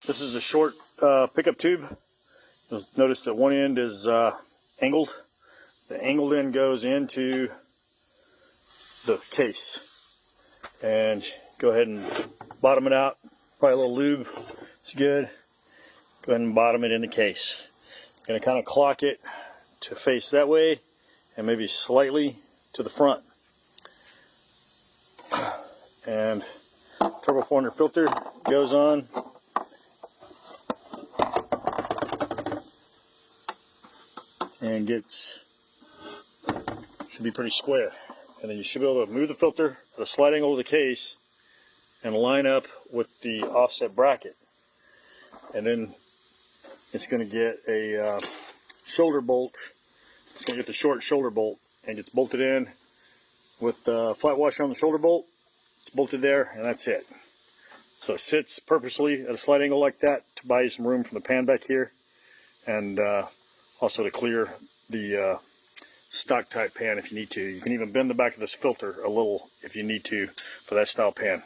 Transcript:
This is a short pickup tube. You'll notice that one end is angled. The angled end goes into the case. And go ahead and bottom it out. Probably a little lube. It's good. Go ahead and bottom it in the case. Going to kind of clock it to face that way and maybe slightly to the front. And Turbo 400 filter goes on. And should be pretty square. And then you should be able to move the filter at a slight angle of the case and line up with the offset bracket. And then it's going to get a shoulder bolt. It's going to get the short shoulder bolt and gets bolted in with the flat washer on the shoulder bolt. It's bolted there, and that's it. So it sits purposely at a slight angle like that to buy you some room from the pan back here, and also to clear the stock type pan if you need to. You can even bend the back of this filter a little if you need to for that style pan.